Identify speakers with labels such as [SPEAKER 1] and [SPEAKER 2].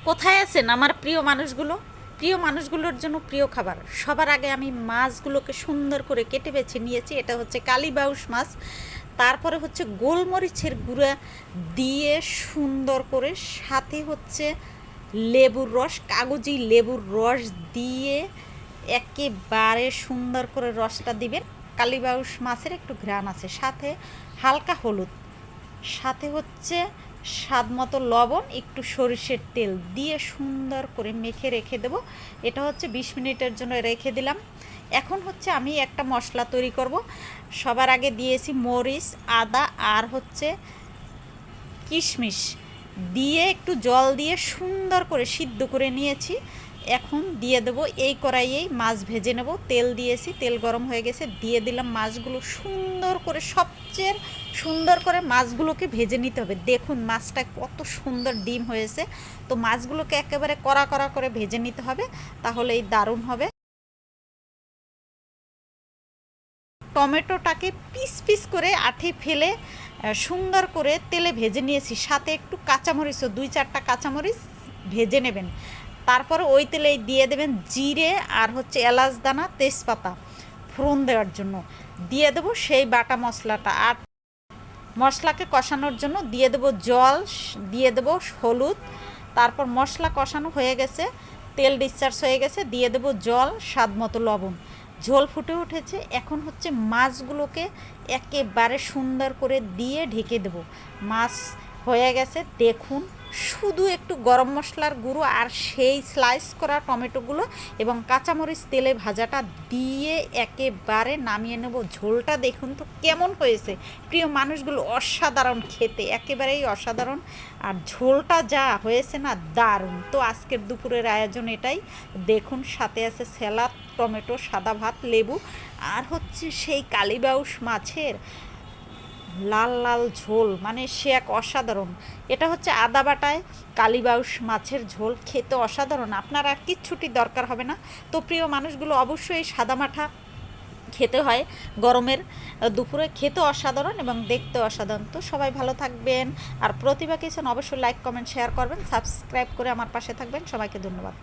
[SPEAKER 1] কোথায় আছেন আমার প্রিয় মানুষগুলো? প্রিয় মানুষগুলোর জন্য প্রিয় খাবার। সবার আগে আমি মাছগুলোকে সুন্দর করে কেটে বেছে নিয়েছি। এটা হচ্ছে কালীবাউস মাছ। তারপরে হচ্ছে গোলমরিচের গুঁড়া দিয়ে সুন্দর করে, সাথে হচ্ছে লেবুর রস, কাগজি লেবুর রস দিয়ে একেবারে সুন্দর করে রসটা দিবেন। কালীবাউস মাছের একটু ঘ্রাণ আছে, সাথে হালকা হলুদ, সাথে হচ্ছে স্বাদ মতো লবণ, একটু সরিষের তেল দিয়ে সুন্দর করে মেখে রেখে দেবো। এটা হচ্ছে 20 মিনিটের জন্য রেখে দিলাম। এখন হচ্ছে আমি একটা মশলা তৈরি করব। সবার আগে দিয়েছি মরিচ, আদা আর হচ্ছে কিশমিশ দিয়ে একটু জল দিয়ে সুন্দর করে সিদ্ধ করে নিয়েছি। এখন দিয়ে দেবো এই কড়াইয়েই মাছ ভেজে নেব। তেল দিয়েছি, তেল গরম হয়ে গেছে, দিয়ে দিলাম মাছগুলো। সুন্দর করে, সবচেয়ে সুন্দর করে মাছগুলোকে ভেজে নিতে হবে। দেখুন মাছটা কত সুন্দর ডিম হয়েছে। তো মাছগুলোকে একেবারে কড়া কড়া করে ভেজে নিতে হবে, তাহলেই দারুণ হবে। টমেটোটাকে পিস পিস করে আঠি ফেলে সুন্দর করে তেলে ভেজে নিয়েছি। সাথে একটু কাঁচামরিচও, 2-4টা কাঁচামরিচ ভেজে নেবেন। তারপরে ওই তেলেই দিয়ে দেবেন জিরে আর হচ্ছে এলাচ দানা, তেজপাতা ফোড়ন দেওয়ার জন্য। দিয়ে দেবো সেই বাটা মশলাটা। আর মশলাকে কষানোর জন্য দিয়ে দেবো জল, দিয়ে দেবো হলুদ। তারপর মশলা কষানো হয়ে গেছে, তেল ডিসচার্জ হয়ে গেছে, দিয়ে দেবো জল, স্বাদ মতো লবণ। ঝোল ফুটে উঠেছে। এখন হচ্ছে মাছগুলোকে একেবারে সুন্দর করে দিয়ে ঢেকে দেবো। মাছ হয়ে গেছে দেখুন। শুধু একটু গরম মশলার গুঁড়ো আর সেই স্লাইস করা টমেটোগুলো এবং কাঁচামরিচ তেলে ভাজাটা দিয়ে একেবারে নামিয়ে নেব। ঝোলটা দেখুন তো কেমন হয়েছে প্রিয় মানুষগুলো, অসাধারণ খেতে, একেবারেই অসাধারণ। আর ঝোলটা যা হয়েছে না, দারুণ। তো আজকের দুপুরের আয়োজন এটাই। দেখুন সাথে আছে স্যালাড, টমেটো, সাদা ভাত, লেবু আর হচ্ছে সেই কালীবাউস মাছের লাল লাল ঝোল, মানে সে এক অসাধারণ। এটা হচ্ছে আদা বাটায় কালীবাউস মাছের ঝোল, খেতে অসাধারণ। আপনার আর কিচ্ছুটি দরকার হবে না। তো প্রিয় মানুষগুলো, অবশ্যই সাদামাঠা খেতে হয় গরমের দুপুরে, খেতে অসাধারণ এবং দেখতে অসাধারণ। তো সবাই ভালো থাকবেন। আর প্রতিভা কিচেন অবশ্যই লাইক, কমেন্ট, শেয়ার করবেন, সাবস্ক্রাইব করে আমার পাশে থাকবেন। সবাইকে ধন্যবাদ।